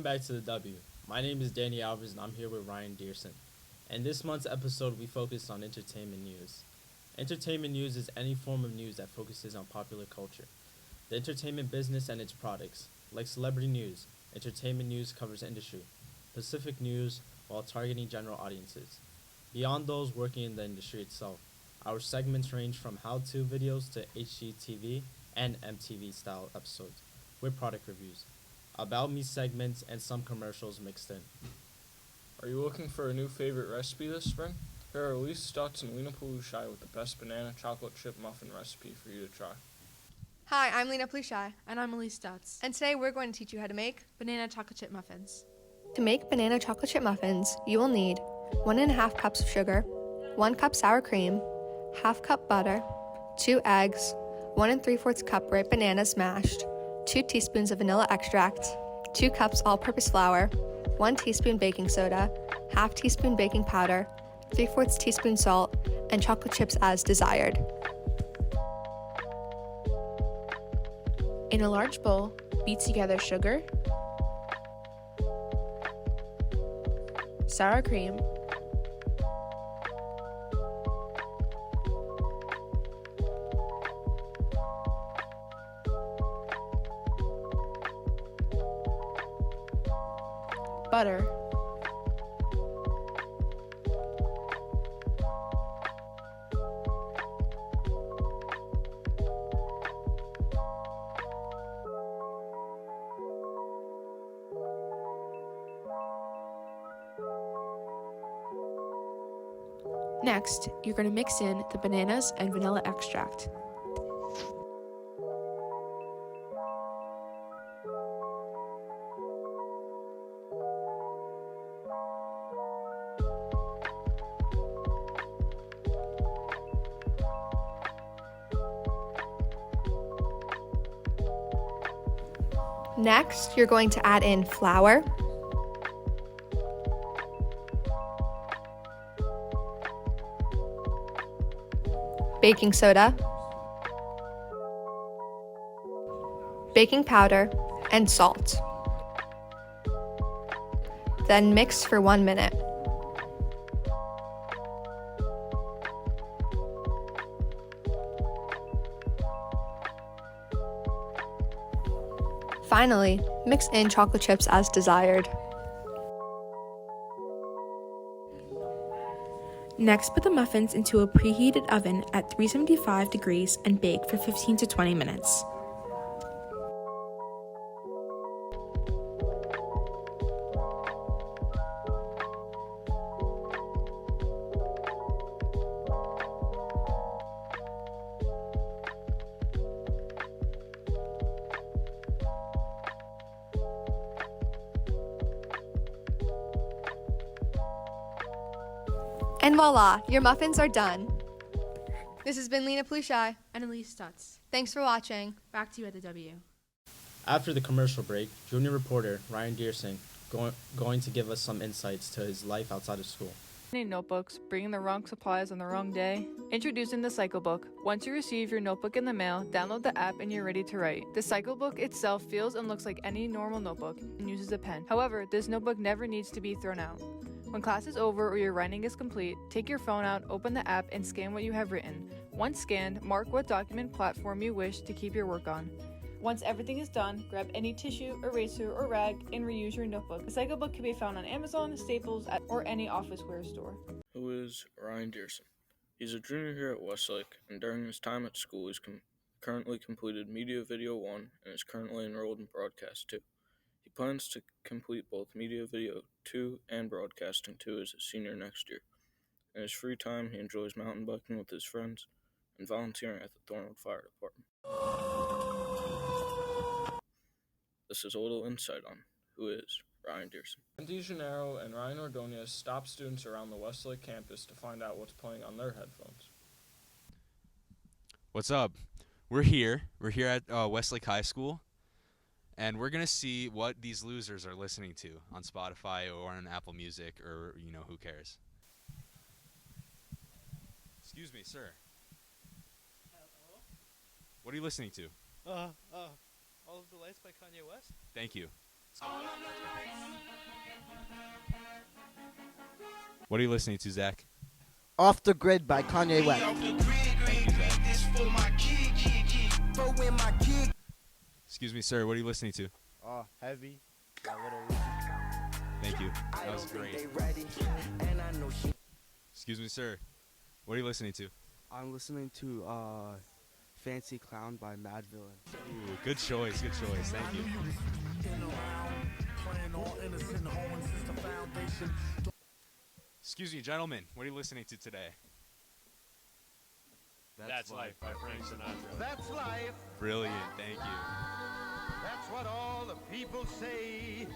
Welcome back to the W. My name is Danny Alvarez and I'm here with Ryan Dierssen. In this month's episode, we focus on entertainment news. Entertainment news is any form of news that focuses on popular culture, the entertainment business and its products. Like celebrity news, entertainment news covers industry, specific news while targeting general audiences. Beyond those working in the industry itself, our segments range from how-to videos to HGTV and MTV style episodes with product reviews, about me segments, and some commercials mixed in. Are you looking for a new favorite recipe this spring? Here are Elise Stutz and Lena Palushaj with the best banana chocolate chip muffin recipe for you to try. Hi, I'm Lena Palushaj. And I'm Elise Stutz. And today we're going to teach you how to make Banana chocolate chip muffins. To make banana chocolate chip muffins, you will need 1.5 cups of sugar, 1 cup sour cream, 1/2 cup butter, 2 eggs, 1 3/4 cup ripe bananas mashed, 2 teaspoons of vanilla extract, 2 cups all-purpose flour, 1 teaspoon baking soda, 1/2 teaspoon baking powder, 3/4 teaspoon salt, and chocolate chips as desired. In a large bowl, beat together sugar, sour cream, butter, Next, you're going to mix in the bananas and vanilla extract. Next, you're going to add in flour, baking soda, baking powder, and salt. Then mix for 1 minute. Finally, mix in chocolate chips as desired. Next, put the muffins into a preheated oven at 375 degrees and bake for 15 to 20 minutes. And voila, your muffins are done. This has been Lena Palushaj. And Elise Stutz. Thanks for watching. Back to you at the W. After the commercial break, junior reporter Ryan Dierssen going to give us some insights to his life outside of school. Notebooks, bringing the wrong supplies on the wrong day. Introducing the Cycle Book. Once you receive your notebook in the mail, download the app and you're ready to write. The Cycle Book itself feels and looks like any normal notebook and uses a pen. However, this notebook never needs to be thrown out. When class is over or your writing is complete, take your phone out, open the app, and scan what you have written. Once scanned, mark what document platform you wish to keep your work on. Once everything is done, grab any tissue, eraser, or rag and reuse your notebook. The Cycle Book can be found on Amazon, Staples, or any officeware store. Who is Ryan Dierssen? He's a junior here at Westlake, and during his time at school, he's currently completed Media Video 1 and is currently enrolled in Broadcast 2. He plans to complete both Media Video 2 and Broadcasting 2 as a senior next year. In his free time, he enjoys mountain biking with his friends and volunteering at the Thornwood Fire Department. This is a little insight on who is Ryan Dierssen. Ben DiGennaro and Ryan Ordonez stop students around the Westlake campus to find out what's playing on their headphones. What's up? We're here at Westlake High School, and we're going to see what these losers are listening to on Spotify or on Apple Music or, who cares. Excuse me, sir. Hello? What are you listening to? All of the Lights by Kanye West. Thank you. What are you listening to, Zach? Off the Grid by Kanye West. Excuse me, sir. What are you listening to? Heavy. Thank you. That was great. Excuse me, sir. What are you listening to? I'm listening to Fancy Clown by Mad Villain. Ooh, good choice. Good choice. Thank you. Excuse me, gentlemen. What are you listening to today? That's Life by Frank Sinatra. That's life. Brilliant. Thank you. That's what all the people say.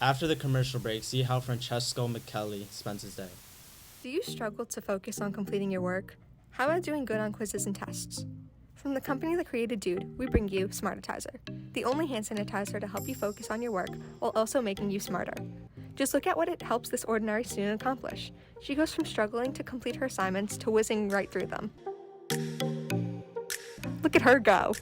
After the commercial break, see how Francesco McKelly spends his day. Do you struggle to focus on completing your work? How about doing good on quizzes and tests? From the company that created Dude, we bring you Smartitizer, the only hand sanitizer to help you focus on your work while also making you smarter. Just look at what it helps this ordinary student accomplish. She goes from struggling to complete her assignments to whizzing right through them. Look at her go.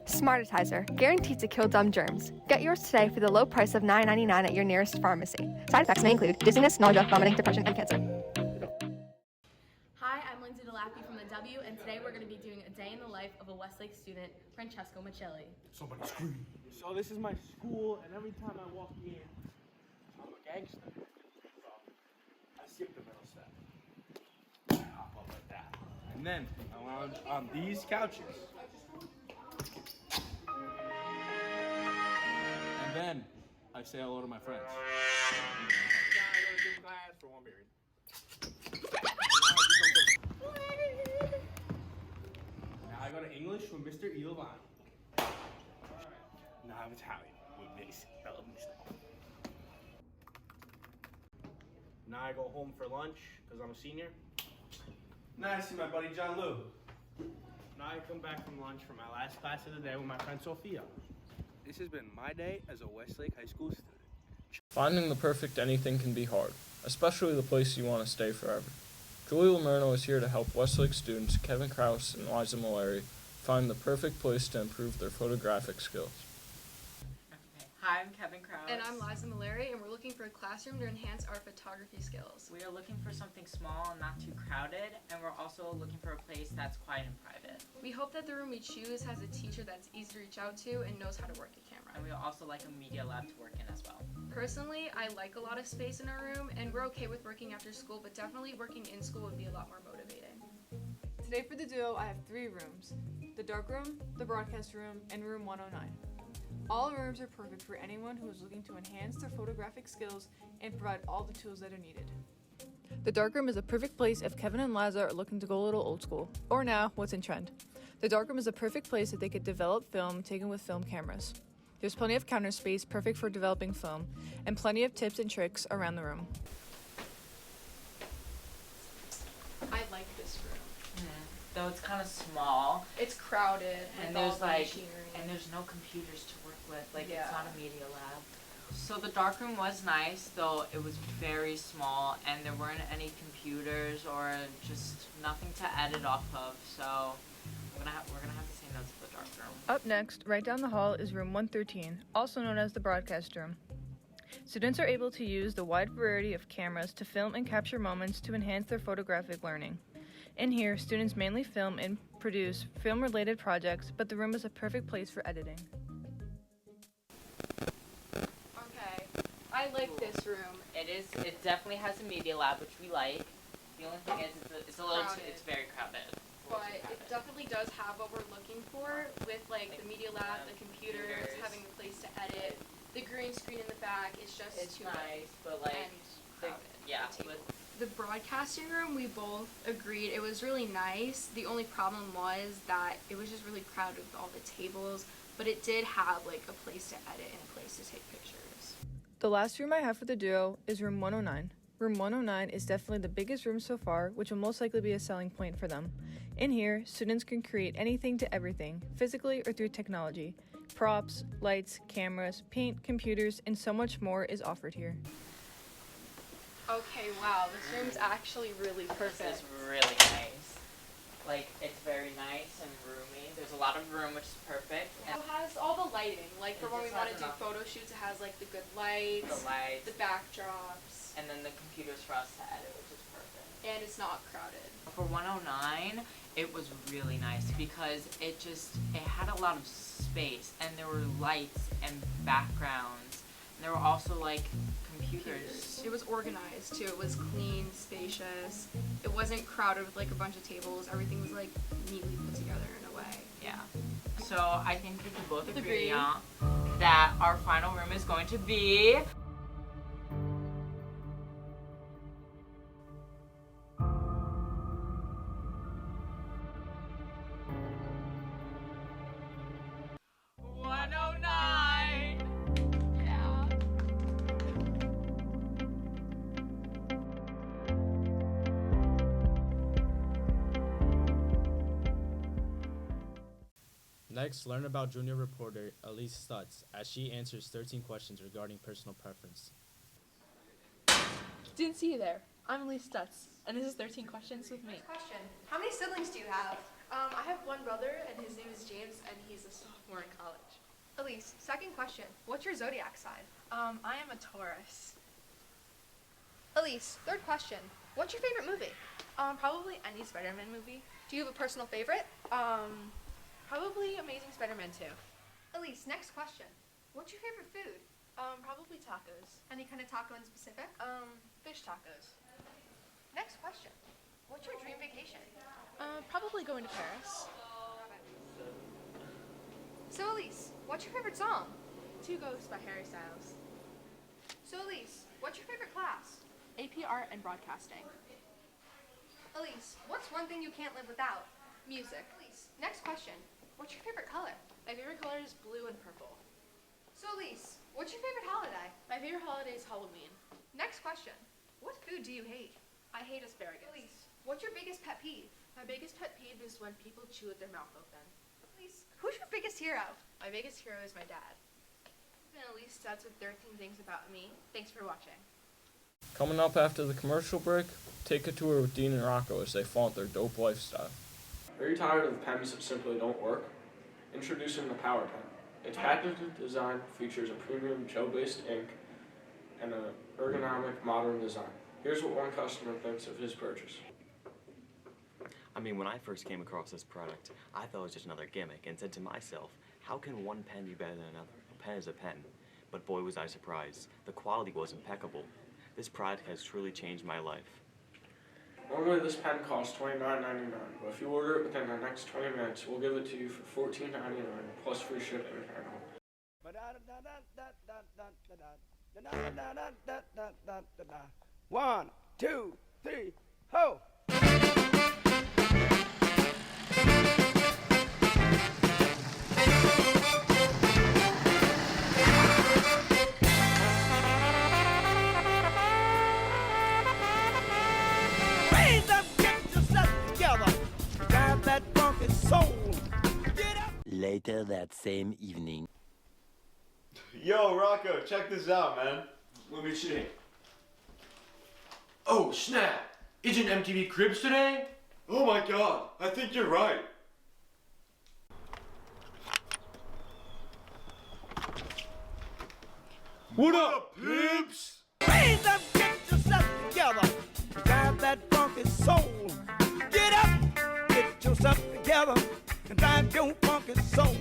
Smartitizer, guaranteed to kill dumb germs. Get yours today for the low price of $9.99 at your nearest pharmacy. Side effects may include dizziness, nausea, vomiting, depression, and cancer. Hi, I'm Lindsey Dilapi from the W, and today we're going to be doing a day in the life of a Westlake student, Francesco McKelly. Somebody scream. So this is my school, and every time I walk in, I'm a gangster. I skip the middle step. Hop up like that. And then I lounge on these couches. And then I say hello to my friends. For one period. Now I go to English with Mr. Ilovani. Now I'm Italian with Miss Bellamy. Now I go home for lunch because I'm a senior. Now I see my buddy John Lou. Now I come back from lunch for my last class of the day with my friend Sophia. This has been my day as a Westlake High School student. Finding the perfect anything can be hard, especially the place you want to stay forever. Julie Lomurno is here to help Westlake students Kevin Krause and Liza Mallory find the perfect place to improve their photographic skills. Hi, I'm Kevin Krause. And I'm Liza Mallory, and we're looking for a classroom to enhance our photography skills. We are looking for something small and not too crowded, and we're also looking for a place that's quiet and private. We hope that the room we choose has a teacher that's easy to reach out to and knows how to work a camera. And we also like a media lab to work in as well. Personally, I like a lot of space in our room, and we're okay with working after school, but definitely working in school would be a lot more motivating. Today for the duo, I have 3 rooms: the dark room, the broadcast room, and room 109. All rooms are perfect for anyone who is looking to enhance their photographic skills and provide all the tools that are needed. The darkroom is a perfect place if Kevin and Liza are looking to go a little old school, or now, what's in trend. The darkroom is a perfect place that they could develop film taken with film cameras. There's plenty of counter space, perfect for developing film, and plenty of tips and tricks around the room. I like this room. Though it's kind of small, It's crowded, and with all there's the like, machinery. and there's no computers to work with. Like Yeah. it's not a media lab. So the darkroom was nice, though it was very small, and there weren't any computers or just nothing to edit off of. So we're gonna have to say no to the darkroom. Up next, right down the hall, is room 113, also known as the broadcast room. Students are able to use the wide variety of cameras to film and capture moments to enhance their photographic learning. In here, students mainly film and produce film-related projects, but the room is a perfect place for editing. Okay, I like this room. It definitely has a media lab, which we like. The only thing is it's a little Crowded. it's very crowded. But it definitely does have what we're looking for with like the media lab, the computers, having a place to edit, the green screen in the back. It's just It's too nice, big but like and crowded. yeah, the table. with The broadcasting room, we both agreed it was really nice. The only problem was that it was just really crowded with all the tables, but it did have like a place to edit and a place to take pictures. The last room I have for the duo is room 109. Room 109 is definitely the biggest room so far, which will most likely be a selling point for them. In here, students can create anything to everything, physically or through technology. Props, lights, cameras, paint, computers, and so much more is offered here. Okay, wow, this room's actually really this perfect. is really nice. Like it's very nice and roomy. There's a lot of room, which is perfect. It has all the lighting, like for It when we just want has to do enough. photo shoots, it has like the good lights, the backdrops, and then the computers for us to edit, which is perfect. and it's not crowded. For 109, it was really nice because it had a lot of space, and there were lights and backgrounds, and there were also like computers. It was organized too. It was clean, spacious. It wasn't crowded with like a bunch of tables. Everything was like neatly put together in a way. Yeah. So I think we can both agree that our final room is going to be Next, learn about junior reporter Elise Stutz as she answers 13 questions regarding personal preference. Didn't see you there. I'm Elise Stutz, and this is 13 Questions with me. Question. How many siblings do you have? I have one brother, and his name is James, and he's a sophomore in college. Elise, second question. What's your zodiac sign? I am a Taurus. Elise, third question. What's your favorite movie? Probably any Spider-Man movie. Do you have a personal favorite? Probably Amazing Spider-Man 2. Elise, next question. What's your favorite food? Probably tacos. Any kind of taco in specific? Fish tacos. Next question. What's your dream vacation? Probably going to Paris. So Elise, what's your favorite song? Two Ghosts by Harry Styles. So Elise, what's your favorite class? AP Art and Broadcasting. Elise, what's one thing you can't live without? Music. Elise, next question. What's your favorite color? My favorite color is blue and purple. So Elise, what's your favorite holiday? My favorite holiday is Halloween. Next question. What food do you hate? I hate asparagus. Elise, what's your biggest pet peeve? My biggest pet peeve is when people chew with their mouth open. Elise, who's your biggest hero? My biggest hero is my dad. I've been Elise Stutz with 13 Things About Me. Thanks for watching. Coming up after the commercial break, take a tour with Dean and Rocco as they flaunt their dope lifestyle. Are you tired of pens that simply don't work? Introducing the Power Pen. Its patented design features a premium gel-based ink and an ergonomic modern design. Here's what one customer thinks of his purchase. I mean, when I first came across this product, I thought it was just another gimmick and said to myself, how can one pen be better than another? A pen is a pen. But boy, was I surprised. The quality was impeccable. This product has truly changed my life. Normally this pen costs $29.99, but if you order it within the next 20 minutes, we'll give it to you for $14.99 plus free shipping and handling. 1, 2, 3, ho! Later that same evening. Yo, Rocco, check this out, man. Let me see. Oh, snap! Isn't MTV Cribs today? Oh my god, I think you're right. What up, pimps? Raise up, get yourself together. Drive that funky soul. Get up, get yourself together. And drive your funky soul.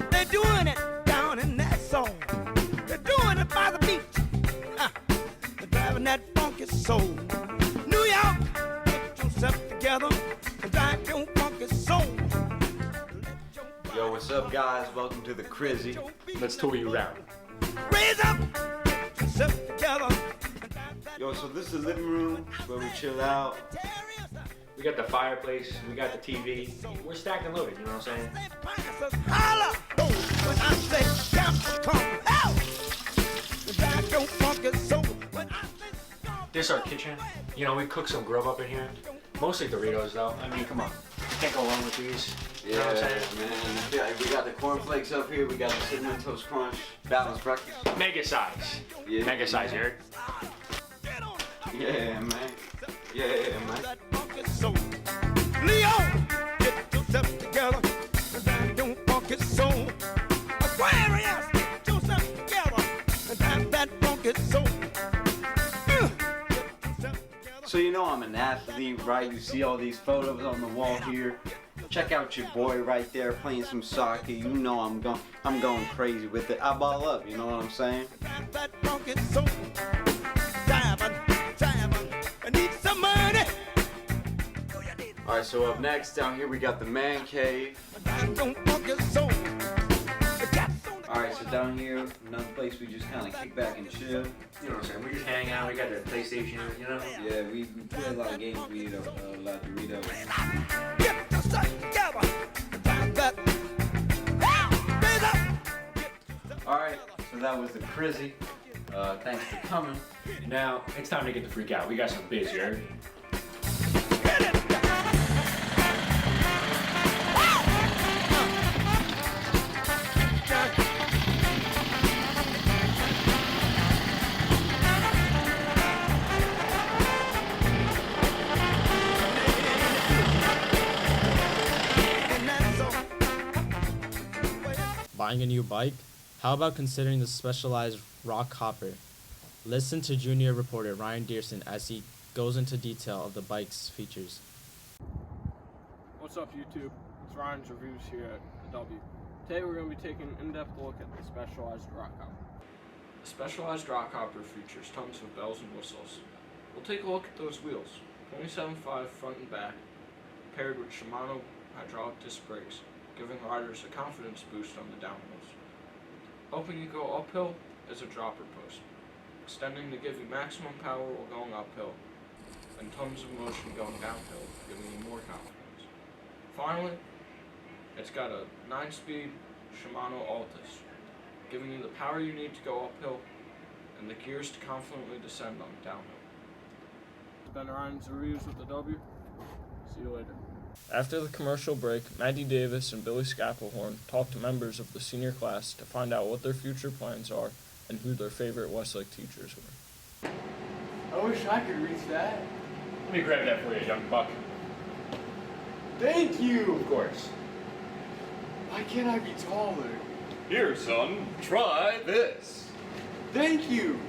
They're doing it down in that soul. They're doing it by the beach. They're driving that funky soul. New York, get yourself together. And drive your funky soul. Yo, what's up, guys? Welcome to the Crizzy. Let's tour you around. Raise up, get yourself together. Yo, so this is the living room where we chill out. We got the fireplace, we got the TV. We're stacked and loaded, you know what I'm saying? Holla! Oh, when I say come out, drive your funky soul. This is our kitchen. You know, we cook some grub up in here. Mostly Doritos, though. I mean, come on. Can't go wrong with these. You know what I'm saying? Man. Yeah, we got the cornflakes up here. We got the Cinnamon Toast Crunch. Balanced breakfast. Mega size. Yeah. Mega size, Eric. Yeah, man. Yeah, man. Leon, get yourself together. I'm an athlete, right? You see all these photos on the wall here. Check out your boy right there playing some soccer. You know I'm going crazy with it. I ball up, you know what I'm saying? Alright, so up next down here we got the man cave. Alright, so down here, another place we just kind of kick back and chill. You know what I'm saying? We just hang out, we got the PlayStation, you know? Yeah, we play a lot of games, we eat a lot of Doritos. Alright, so that was the Crizzy. Thanks for coming. Now, it's time to get the freak out. We got some biz here. Buying a new bike? How about considering the specialized rock hopper? Listen to junior reporter Ryan Dierssen as he goes into detail of the bike's features. What's up, YouTube? It's Ryan's Reviews here at the W. Today we're going to be taking an in-depth look at the Specialized Rock Hopper. The Specialized Rock Hopper features tons of bells and whistles. We'll take a look at those wheels. 27.5 front and back, paired with Shimano hydraulic disc brakes, giving riders a confidence boost on the downhills. Helping you go uphill is a dropper post, extending to give you maximum power while going uphill, and tons of motion going downhill, giving you more confidence. Finally, it's got a 9-speed Shimano Altus, giving you the power you need to go uphill, and the gears to confidently descend on downhill. It's been Ryan's Reviews with the W. See you later. After the commercial break, Maddie Davis and Billy Scaplehorn talked to members of the senior class to find out what their future plans are and who their favorite Westlake teachers were. I wish I could reach that. Let me grab that for you, young buck. Thank you! Of course. Why can't I be taller? Here, son, try this. Thank you!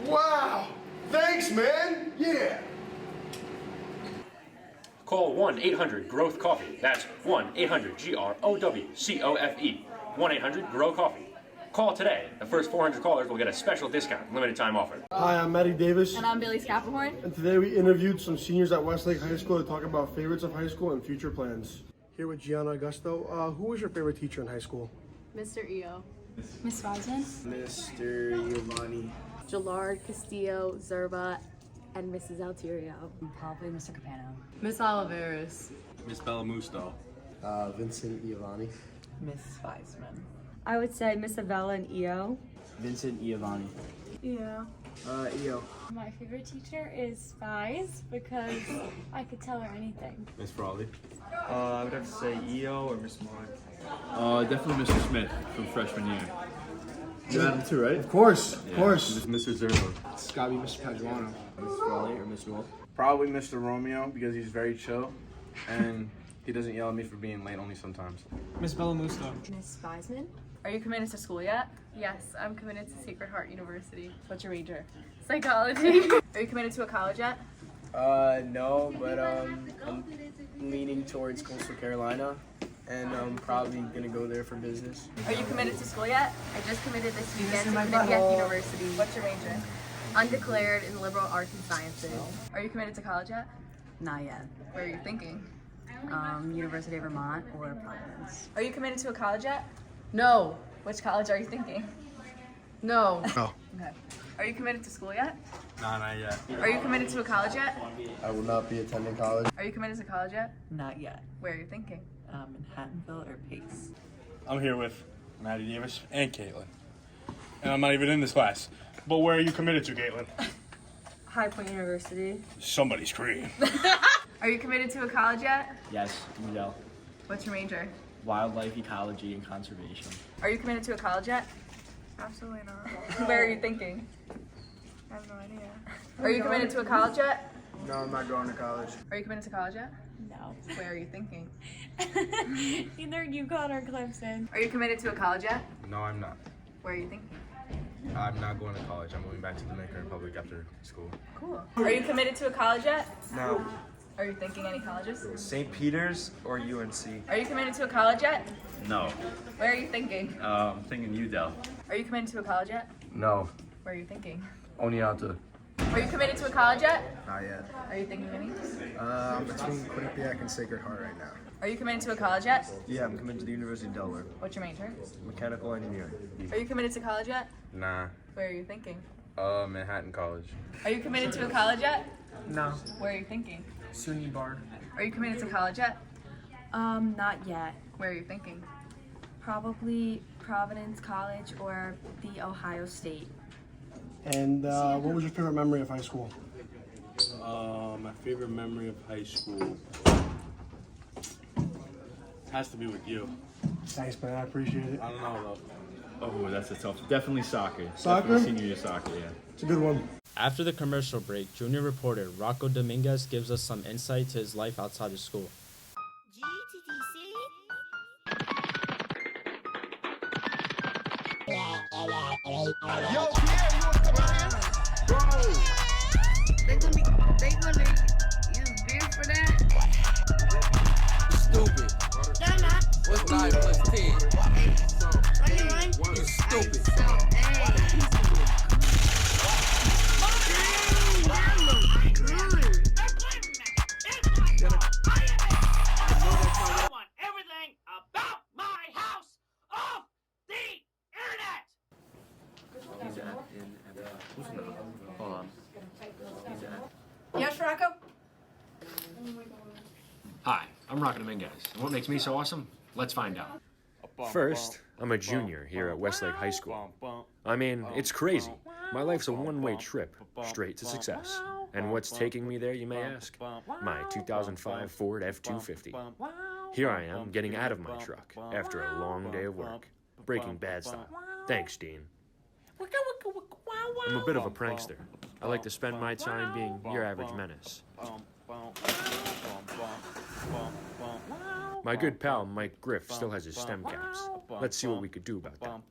Wow! Thanks, man! Yeah! Call 1-800-GROWTH-COFFEE. That's 1-800-GROWCOFE. 1-800-GROW-COFFEE. Call today. The first 400 callers will get a special discount, limited time offer. Hi, I'm Maddie Davis. And I'm Billy Scaplehorn. And today we interviewed some seniors at Westlake High School to talk about favorites of high school and future plans. Here with Gianna Augusto. Who was your favorite teacher in high school? Mr. EO. Miss Weisman. Mr. Giovanni. Gillard, Castillo, Zerba, and Mrs. Altirio. Probably Mr. Capano. Miss Oliveris. Miss Bellamusto. Vincent Giovanni. Miss Weisman. I would say Miss Avella and EO. Vincent Giovanni. EO. EO. My favorite teacher is Spies because I could tell her anything. Miss Frawley. I would have to say EO or Miss Moore. Definitely Mr. Smith from freshman year. You had him too, right? Of course, of course. Mr. Zerbo. It's gotta be Mr. Paduano. Miss Frawley or Miss North. Probably Mr. Romeo because he's very chill and he doesn't yell at me for being late only sometimes. Miss Bellamusto. Miss Weisman. Are you committed to school yet? Yes, I'm committed to Sacred Heart University. What's your major? Psychology. Are you committed to a college yet? No, but I'm leaning towards Coastal Carolina, and I'm probably gonna go there for business. Are you committed to school yet? I just committed this weekend to my Connecticut butthole. University. What's your major? Undeclared in liberal arts and sciences. Are you committed to college yet? Not yet. Where are you thinking? University of Vermont or Providence. Are you committed to a college yet? No. Which college are you thinking? No. No. Okay. Are you committed to school yet? Nah, not yet. Are you committed to a college yet? I will not be attending college. Are you committed to college yet? Not yet. Where are you thinking? Manhattanville or Pace. I'm here with Maddie Davis and Caitlin. And I'm not even in this class. But where are you committed to, Caitlin? High Point University. Somebody's cream. Are you committed to a college yet? Yes, Miguel. What's your major? Wildlife ecology and conservation. Are you committed to a college yet? Absolutely not. Where are you thinking? I have no idea. Are you committed to a college yet? No, I'm not going to college. Are you committed to college yet? No. Where are you thinking? Either UConn or Clemson. Are you committed to a college yet? No, I'm not. Where are you thinking? I'm not going to college. I'm moving back to the Dominican Republic after school. Cool. Are you committed to a college yet? No. Are you thinking any colleges? St. Peter's or UNC? Are you committed to a college yet? No. Where are you thinking? I'm thinking UDEL. Are you committed to a college yet? No. Where are you thinking? Oneonta. Are you committed to a college yet? Not yet. Are you thinking any? I'm between Quinnipiac and Sacred Heart right now. Are you committed to a college yet? Yeah, I'm committed to the University of Delaware. What's your major? Mechanical engineering. Are you committed to college yet? Nah. Where are you thinking? Manhattan College. Are you committed to a college yet? No. Where are you thinking? SUNY Bard. Are you committed to college yet? Not yet. Where are you thinking? Probably Providence College or the Ohio State. And what was your favorite memory of high school? My favorite memory of high school has to be with you. Thanks, man. I appreciate it. I don't know though. Oh, that's a tough. Definitely soccer. Soccer? Definitely senior year soccer, yeah. It's a good one. After the commercial break, junior reporter Rocco Dominguez gives us some insight to his life outside of school. Yo, Pierre, you wanna come out here? Bro. They gonna use beer for that? Stupid. They're not. What's 9 plus 10? 21. You stupid. I want everything about my house off the internet. Hold on. Yes, Rocco? Hi, I'm Rocco Dominguez, and what makes me so awesome? Let's find out. First, I'm a junior here at Westlake High School. I mean, it's crazy. My life's a one-way trip, straight to success. And what's taking me there, you may ask? My 2005 Ford F-250. Here I am, getting out of my truck after a long day of work. Breaking Bad style. Thanks, Dean. I'm a bit of a prankster. I like to spend my time being your average menace. My good pal Mike Griff still has his stem caps. Let's see what we could do about that.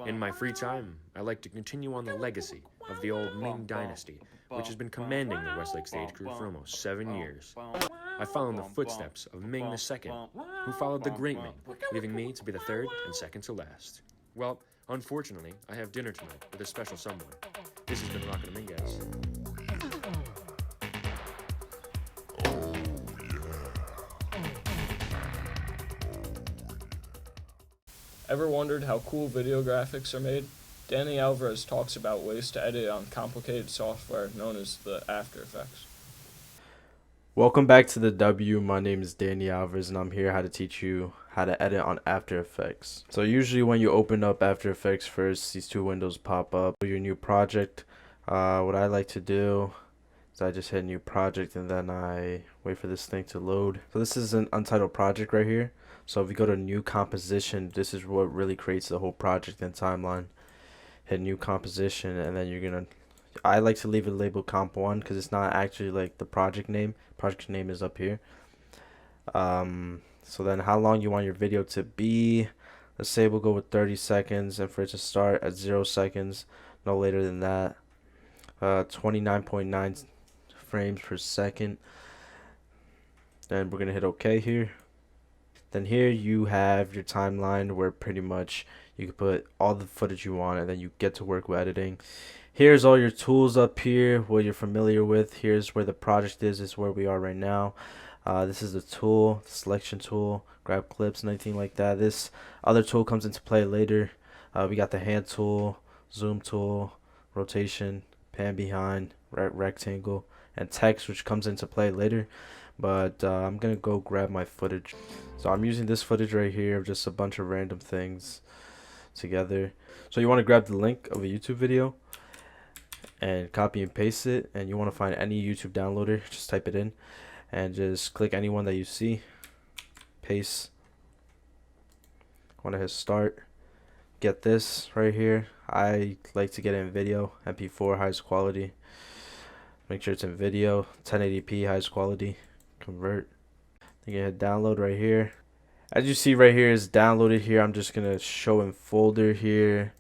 In my free time, I like to continue on the legacy of the old Ming Dynasty, which has been commanding the Westlake stage crew for almost 7 years. I follow in the footsteps of Ming II, who followed the great Ming, leaving me to be the third and second to last. Well, unfortunately, I have dinner tonight with a special someone. This has been Rocco Dominguez. Ever wondered how cool video graphics are made? Danny Alvarez talks about ways to edit on complicated software known as the After Effects. Welcome back to the W. My name is Danny Alvarez and I'm here how to teach you how to edit on After Effects. So usually when you open up After Effects first, these two windows pop up. Your new project. What I like to do is I just hit new project and then I wait for this thing to load. So this is an untitled project right here. So if you go to new composition, this is what really creates the whole project and timeline. Hit new composition and then you're gonna, I like to leave it labeled comp 1 because it's not actually like the project name. Project name is up here. So then how long you want your video to be. Let's say we'll go with 30 seconds and for it to start at 0 seconds, no later than that. 29.9 frames per second. Then we're gonna hit OK here. Then here you have your timeline where pretty much you can put all the footage you want and then you get to work with editing. Here's all your tools up here, what you're familiar with. Here's where the project is. This is where we are right now. This is the tool, selection tool, grab clips and anything like that. This other tool comes into play later. We got the hand tool, zoom tool, rotation, pan behind, rectangle, and text, which comes into play later. But I'm gonna go grab my footage. So I'm using this footage right here of just a bunch of random things together. So you want to grab the link of a YouTube video and copy and paste it, and you want to find any YouTube downloader, just type it in and just click any one that you see, paste. Want to hit start. Get this right here. I like to get it in video, MP4 highest quality. Make sure it's in video, 1080p highest quality. Convert. Then you hit download right here, As you see right here is downloaded here. I'm just going to show in folder here.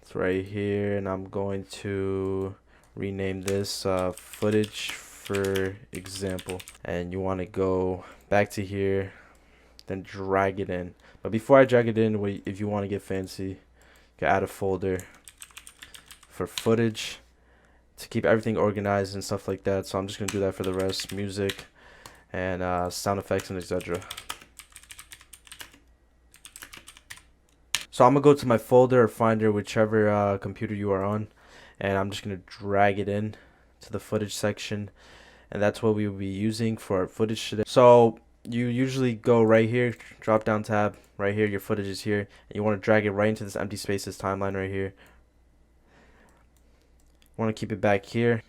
It's right here, and I'm going to rename this footage for example. And you want to go back to here, then drag it in. But before I drag it in, if you want to get fancy, you can add a folder for footage to keep everything organized and stuff like that. So I'm just going to do that for the rest. Music and sound effects and etc. So I'm going to go to my folder or finder, whichever computer you are on. And I'm just going to drag it in to the footage section. And that's what we will be using for our footage today. So you usually go right here, drop down tab, right here, your footage is here. And you want to drag it right into this empty spaces timeline right here. You want to keep it back here.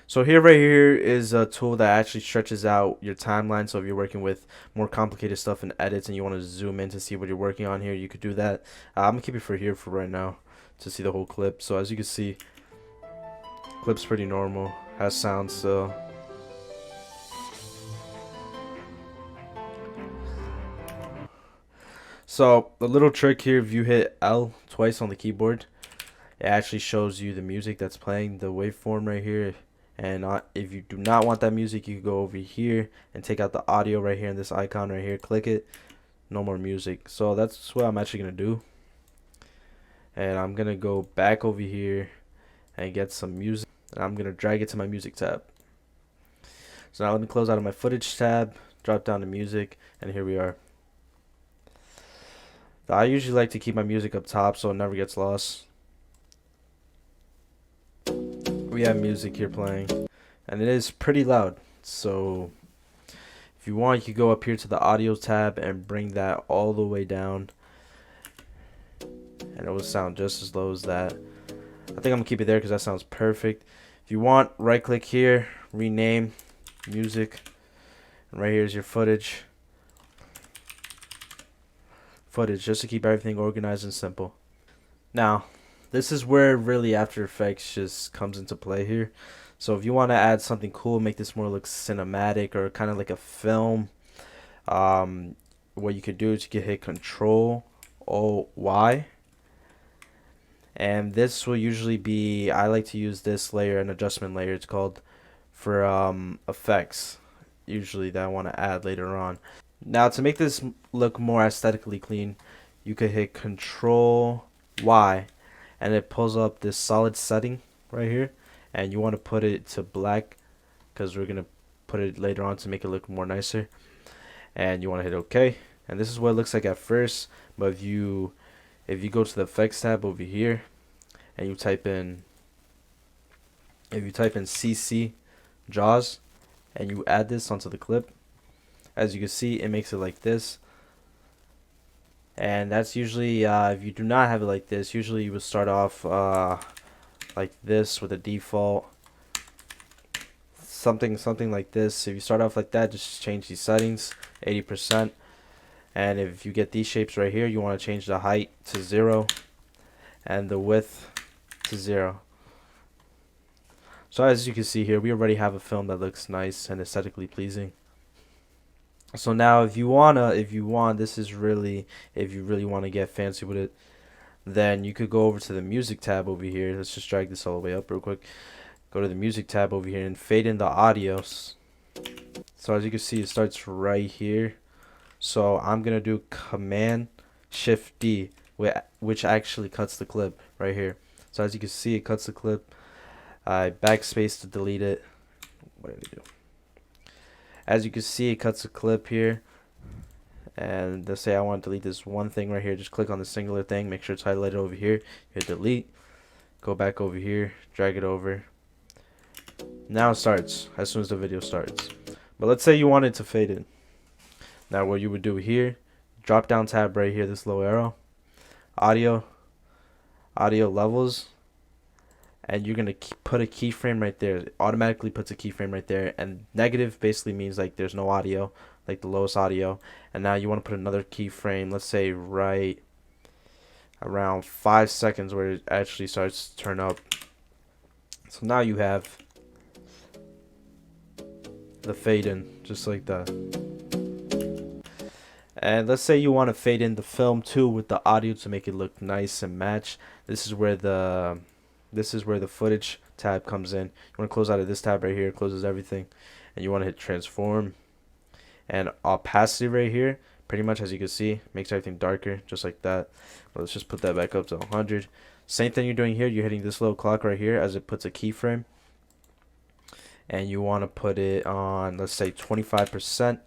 So here, right here is a tool that actually stretches out your timeline. So if you're working with more complicated stuff in edits and you want to zoom in to see what you're working on here, you could do that. I'm going to keep it for here for right now to see the whole clip. So as you can see, clip's pretty normal, has sound still. So the little trick here, if you hit L twice on the keyboard, it actually shows you the music that's playing, the waveform right here. And if you do not want that music, you can go over here and take out the audio right here in this icon right here. Click it. No more music. So that's what I'm actually going to do. And I'm going to go back over here and get some music. And I'm going to drag it to my music tab. So now let me close out of my footage tab, drop down to music, and here we are. I usually like to keep my music up top so it never gets lost. We have music here playing, and it is pretty loud. So if you want, you can go up here to the audio tab and bring that all the way down, and it will sound just as low as that. I think I'm gonna keep it there because that sounds perfect. If you want, right click here, rename music, and right here is your footage, just to keep everything organized and simple. Now this is where really After Effects just comes into play here. So if you want to add something cool, make this more look cinematic or kind of like a film, what you could do is you can hit Control-O-Y. And this will usually be, I like to use this layer, an adjustment layer it's called, for effects, usually that I want to add later on. Now to make this look more aesthetically clean, you could hit Control-Y. And it pulls up this solid setting right here, and you want to put it to black because we're gonna put it later on to make it look more nicer. And you want to hit OK, and this is what it looks like at first. But if you go to the effects tab over here and you type in CC JAWS and you add this onto the clip, as you can see, it makes it like this. And that's usually, if you do not have it like this, usually you would start off like this with a default. Something like this. If you start off like that, just change these settings, 80%. And if you get these shapes right here, you want to change the height to 0 and the width to 0. So as you can see here, we already have a film that looks nice and aesthetically pleasing. So now if you this is really, if you really want to get fancy with it, then you could go over to the music tab over here. Let's just drag this all the way up real quick. Go to the music tab over here and fade in the audio. So as you can see, it starts right here. So I'm going to do Command-Shift-D, which actually cuts the clip right here. So as you can see, it cuts the clip. I backspace to delete it. What did I do? As you can see, it cuts a clip here. And let's say I want to delete this one thing right here. Just click on the singular thing. Make sure it's highlighted over here. Hit delete. Go back over here. Drag it over. Now it starts as soon as the video starts. But let's say you want it to fade in. Now what you would do here, drop down tab right here, this low arrow. Audio levels. And you're going to put a keyframe right there. It automatically puts a keyframe right there. And negative basically means like there's no audio, like the lowest audio. And now you want to put another keyframe, let's say right around 5 seconds where it actually starts to turn up. So now you have the fade in, just like that. And let's say you want to fade in the film too with the audio to make it look nice and match. This is where the footage tab comes in. You want to close out of this tab right here, closes everything, and you want to hit transform and opacity right here. Pretty much, as you can see, makes everything darker, just like that. Well, let's just put that back up to 100. Same thing you're doing here. You're hitting this little clock right here as it puts a keyframe, and you want to put it on, let's say 25%.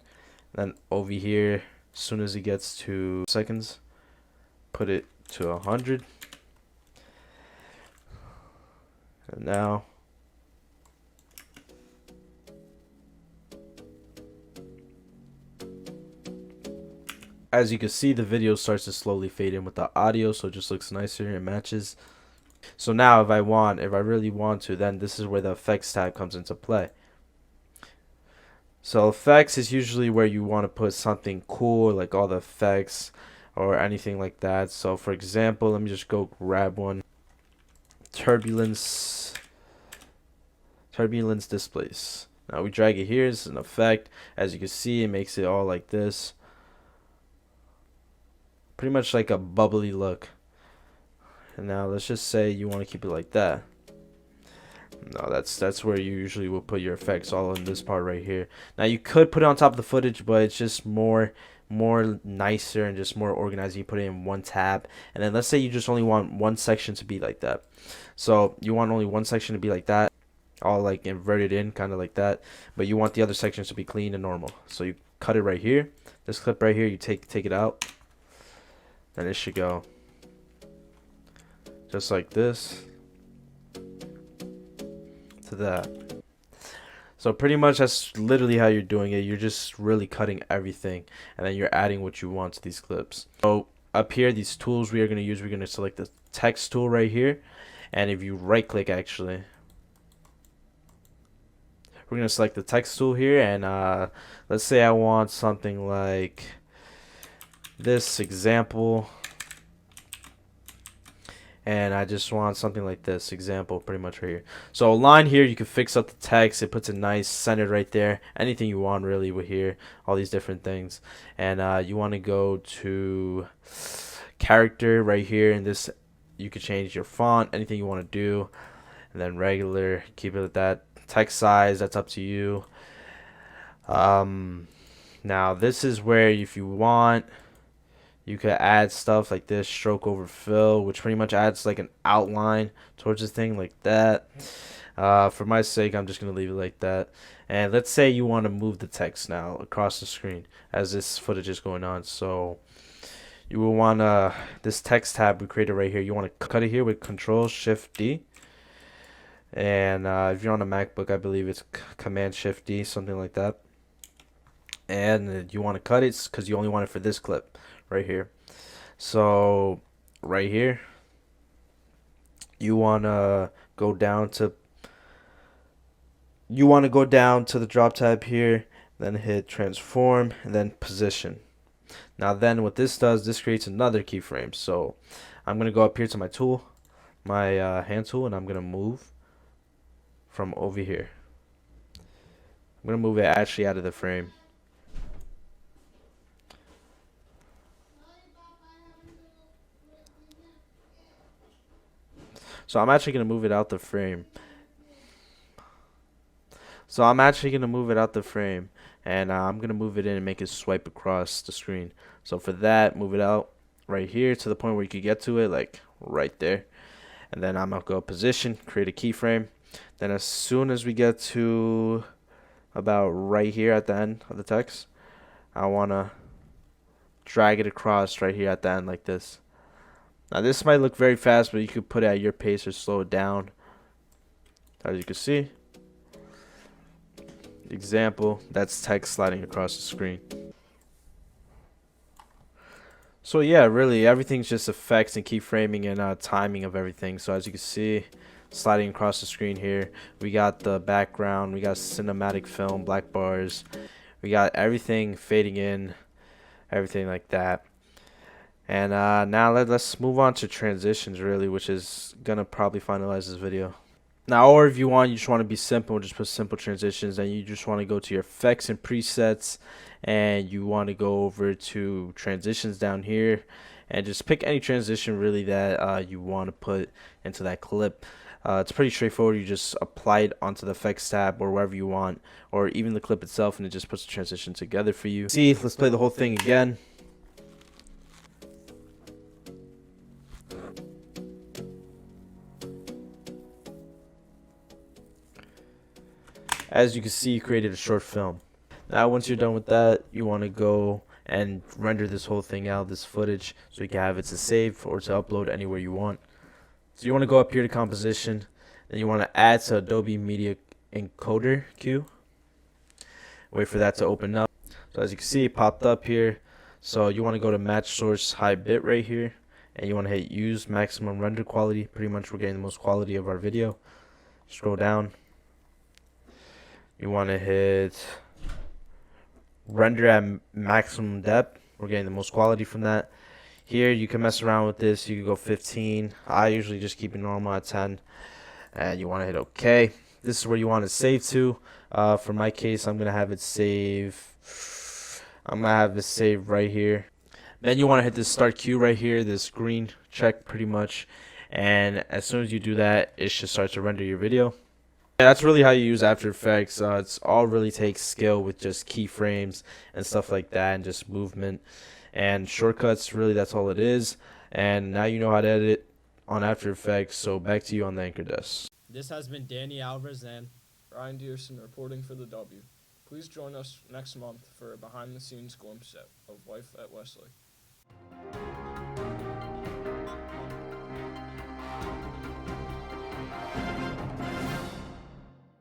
Then over here, as soon as it gets to seconds, put it to 100. And now as you can see, the video starts to slowly fade in with the audio, so it just looks nicer and matches. So now if I really want to, then this is where the effects tab comes into play. So effects is usually where you want to put something cool, like all the effects or anything like that. So for example, let me just go grab one. Turbulence displace. Now we drag it here. It's an effect. As you can see, it makes it all like this. Pretty much like a bubbly look. And now let's just say you want to keep it like that. No, that's where you usually will put your effects, all in this part right here. Now you could put it on top of the footage, but it's just more nicer and just more organized. You put it in one tab, and then let's say you just only want one section to be like that. So you want only one section to be like that, all like inverted in, kind of like that, but you want the other sections to be clean and normal. So you cut it right here. This clip right here, you take it out, and it should go just like this to that. So pretty much that's literally how you're doing it. You're just really cutting everything, and then you're adding what you want to these clips. So up here, these tools we're going to select the text tool right here, and if you right click, actually we're going to select the text tool here, and let's say I want something like this example, and I just want something like this example, pretty much right here. So a line here, you can fix up the text. It puts it nice centered right there. Anything you want really with here, all these different things. And you want to go to character right here, and this you could change your font, anything you want to do, and then regular, keep it at that. Text size, that's up to you. Now this is where if you want, you could add stuff like this, stroke over fill, which pretty much adds like an outline towards this thing like that. For my sake, I'm just going to leave it like that. And let's say you want to move the text now across the screen as this footage is going on. So you will want this text tab we created right here. You want to cut it here with Control-Shift-D. And if you're on a MacBook, I believe it's Command-Shift-D, something like that. And you want to cut it because you only want it for this clip right here. So right here, you want to go down to the drop tab here, then hit transform, and then position. Now then what this does, this creates another keyframe. So I'm going to go up here to my tool, my hand tool, and I'm going to move from over here. I'm going to move it actually out of the frame. So I'm actually going to move it out the frame. And I'm going to move it in and make it swipe across the screen. So for that, move it out right here to the point where you could get to it, like right there. And then I'm going to go position, create a keyframe. Then as soon as we get to about right here at the end of the text, I want to drag it across right here at the end like this. Now this might look very fast, but you could put it at your pace or slow it down. As you can see, example, that's text sliding across the screen. So yeah, really everything's just effects and keyframing and timing of everything. So as you can see, sliding across the screen here, we got the background, we got cinematic film, black bars, we got everything fading in, everything like that. And now let's move on to transitions, really, which is gonna probably finalize this video. Now, or if you want, you just want to be simple, just put simple transitions, and you just want to go to your effects and presets, and you want to go over to transitions down here, and just pick any transition really that you want to put into that clip. It's pretty straightforward. You just apply it onto the effects tab or wherever you want, or even the clip itself, and it just puts the transition together for you. See, let's play the whole thing again. As you can see, you created a short film. Now, once you're done with that, you want to go and render this whole thing out, this footage, so you can have it to save or to upload anywhere you want. So you want to go up here to composition, then you want to add to Adobe Media Encoder queue. Wait for that to open up. So as you can see, it popped up here. So you want to go to match source high bit right here, and you want to hit use maximum render quality. Pretty much we're getting the most quality of our video. Scroll down. You want to hit render at maximum depth. We're getting the most quality from that. Here you can mess around with this. You can go 15. I usually just keep it normal at 10. And you want to hit OK. This is where you want to save to. For my case, I'm going to have it save. I'm going to have this save right here. Then you want to hit this start queue right here, this green check pretty much. And as soon as you do that, it should start to render your video. Yeah, that's really how you use After Effects. It's all really takes skill with just keyframes and stuff like that, and just movement and shortcuts. Really, that's all it is. And now you know how to edit on After Effects. So back to you on the anchor desk. This has been Danny Alvarez and Ryan Dierssen reporting for the W. Please join us next month for a behind-the-scenes glimpse of life at Westlake.